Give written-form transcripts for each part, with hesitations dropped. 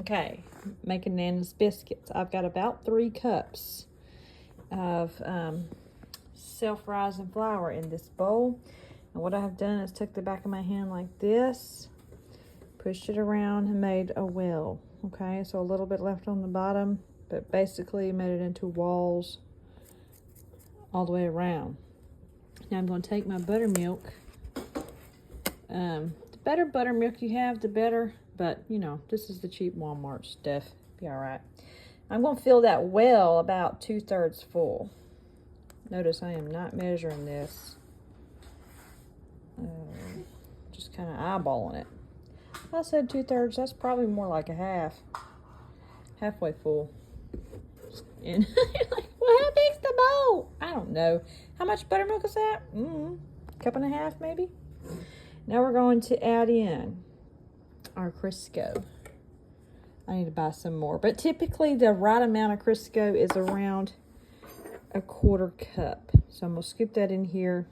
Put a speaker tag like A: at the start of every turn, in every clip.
A: Okay, making Nana's biscuits. I've got about 3 cups of self-rising flour in this bowl. And what I have done is took the back of my hand like this, pushed it around and made a well. Okay, so a little bit left on the bottom, but basically made it into walls all the way around. Now I'm going to take my buttermilk. The better buttermilk you have, the better. But, you know, this is the cheap Walmart stuff. Be all right. I'm going to fill that well about 2/3 full. Notice I am not measuring this. Just kind of eyeballing it. I said 2/3. That's probably more like a half. Halfway full. And you're like, well, how big's the bowl? I don't know. How much buttermilk is that? Cup and a half, maybe? Now we're going to add in our Crisco. I need to buy some more. But typically the right amount of Crisco is around 1/4 cup. So I'm going to scoop that in here.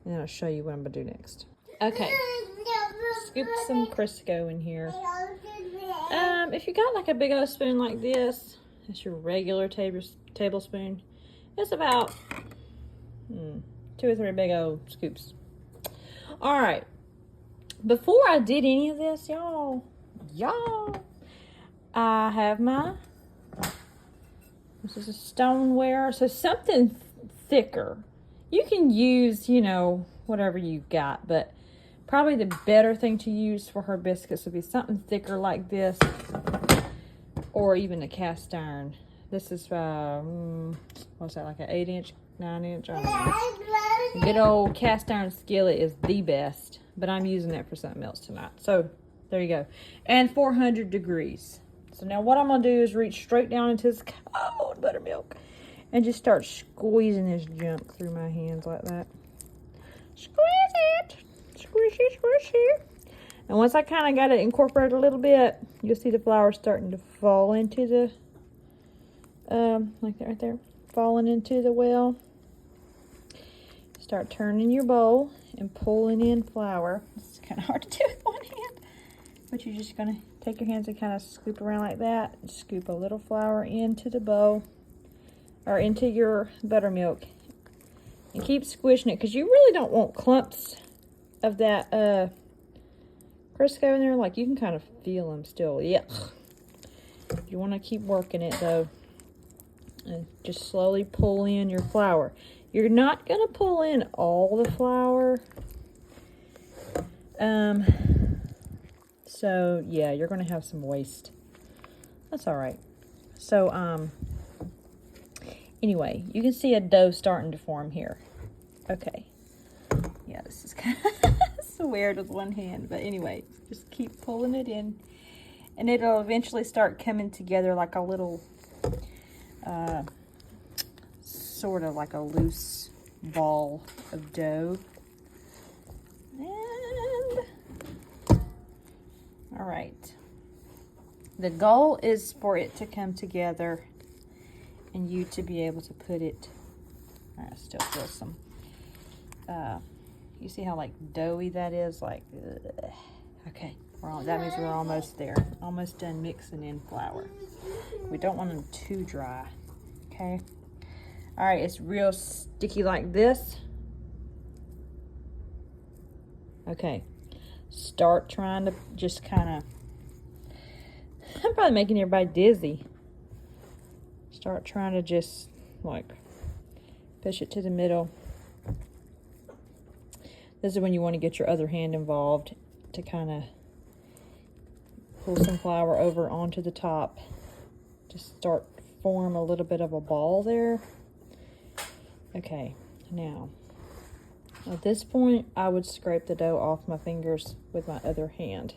A: And then I'll show you what I'm going to do next. Okay. Scoop some Crisco in here. If you got like a big old spoon like this, that's your regular tablespoon. It's about 2 or 3 big old scoops. All right. Before I did any of this, y'all, I have this is a stoneware, so something thicker. You can use, you know, whatever you've got, but probably the better thing to use for her biscuits would be something thicker like this, or even a cast iron. This is, what's that, like an 8-inch, 9-inch? I don't know. A good old cast iron skillet is the best, but I'm using that for something else tonight. So, there you go. And 400 degrees. So now what I'm going to do is reach straight down into this cold buttermilk and just start squeezing this junk through my hands like that. Squeeze it. Squishy, squishy. And once I kind of got it incorporated a little bit, you'll see the flour starting to fall into the, like that right there, falling into the well. Start turning your bowl and pulling in flour. It's kind of hard to do with one hand, but you're just going to take your hands and kind of scoop around like that and scoop a little flour into the bowl or into your buttermilk and keep squishing it because you really don't want clumps of that Crisco in there. Like, you can kind of feel them still. Yuck. You want to keep working it though, and just slowly pull in your flour. You're not going to pull in all the flour. So yeah, you're going to have some waste. That's all right. So anyway, you can see a dough starting to form here. Okay. Yeah, this is kind of so weird with one hand, but anyway, just keep pulling it in, and it'll eventually start coming together like a little, sort of like a loose ball of dough. And all right, the goal is for it to come together and you to be able to put it, I still feel some, you see how like doughy that is? Like, ugh. Okay, that means we're almost there. Almost done mixing in flour. We don't want them too dry, okay? All right, it's real sticky like this. Okay, start trying to just kind of, I'm probably making everybody dizzy. Start trying to just like push it to the middle. This is when you want to get your other hand involved to kind of pull some flour over onto the top. Just start form a little bit of a ball there. Okay, now at this point I would scrape the dough off my fingers with my other hand.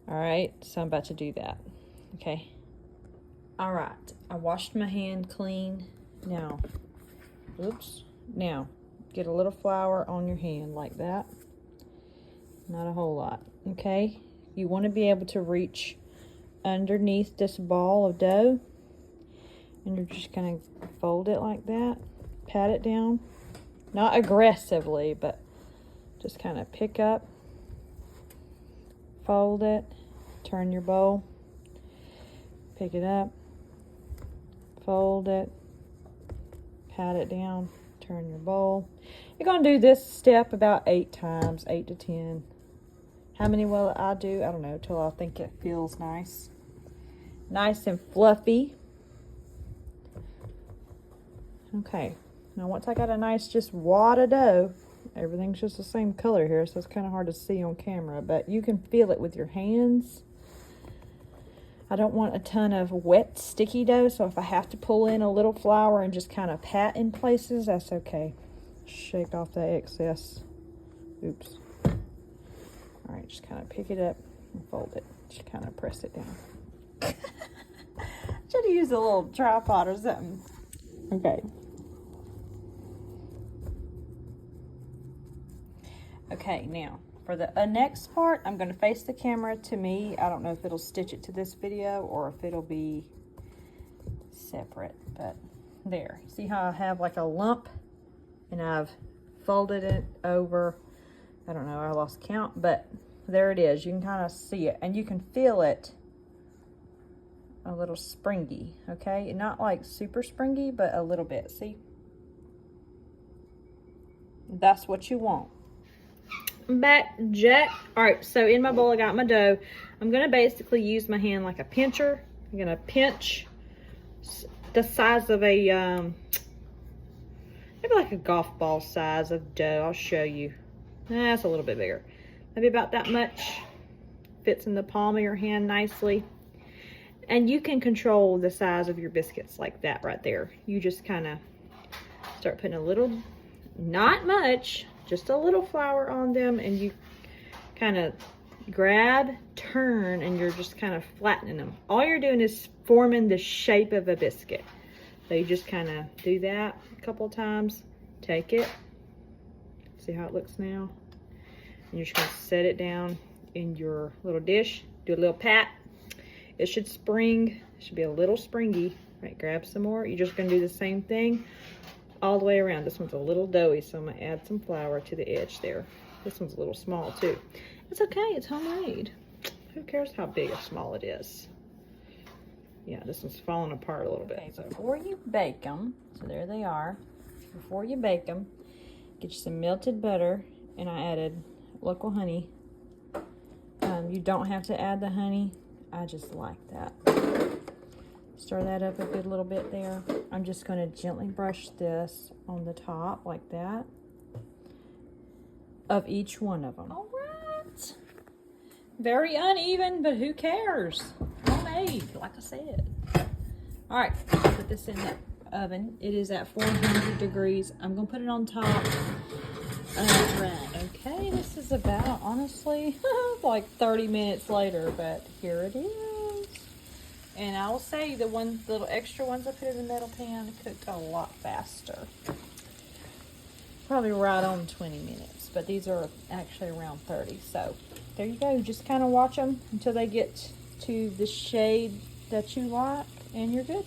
A: All right, so I'm about to do that. Okay. All right, I washed my hand clean. Now, oops. Now, get a little flour on your hand like that. Not a whole lot, okay? You want to be able to reach underneath this ball of dough, and you're just going to fold it like that. Pat it down. Not aggressively, but just kind of pick up, fold it, turn your bowl, pick it up, fold it, pat it down, turn your bowl. You're going to do this step about 8 times, 8 to 10. How many will I do? I don't know, till I think it feels nice. Nice and fluffy. Okay, now once I got a nice just wad of dough, everything's just the same color here, so it's kind of hard to see on camera, but you can feel it with your hands. I don't want a ton of wet, sticky dough, so if I have to pull in a little flour and just kind of pat in places, that's okay. Shake off that excess. Oops. All right, just kind of pick it up and fold it. Just kind of press it down. Should have used a little tripod or something. Okay. Okay, now for the next part, I'm going to face the camera to me. I don't know if it'll stitch it to this video or if it'll be separate, but there. See how I have like a lump and I've folded it over. I don't know, I lost count, but there it is. You can kind of see it and you can feel it a little springy, okay? Not like super springy, but a little bit, see? That's what you want. Back, Jack. All right, so in my bowl, I got my dough. I'm gonna basically use my hand like a pincher. I'm gonna pinch the size of a, maybe like a golf ball size of dough. I'll show you. That's a little bit bigger. Maybe about that much. Fits in the palm of your hand nicely. And you can control the size of your biscuits like that right there. You just kind of start putting a little, not much, just a little flour on them, and you kind of grab, turn, and you're just kind of flattening them. All you're doing is forming the shape of a biscuit. So you just kind of do that a couple times, take it, see how it looks now, and you're just going to set it down in your little dish, do a little pat. It should spring, it should be a little springy. Right, grab some more. You're just going to do the same thing all the way around. This one's a little doughy, so I'm going to add some flour to the edge there. This one's a little small too. It's okay, it's homemade. Who cares how big or small it is? Yeah, this one's falling apart a little bit. Okay, so before you bake them, so there they are. Before you bake them, get you some melted butter, and I added local honey. You don't have to add the honey. I just like that. Stir that up a good little bit there. I'm just going to gently brush this on the top like that of each one of them. All right. Very uneven, but who cares? Homemade, like I said. All right, put this in the oven. It is at 400 degrees. I'm going to put it on top. Okay, this is about, honestly, like 30 minutes later, but here it is. And I will say the little extra ones I put in the metal pan cooked a lot faster. Probably right on 20 minutes, but these are actually around 30. So there you go. Just kind of watch them until they get to the shade that you like, and you're good.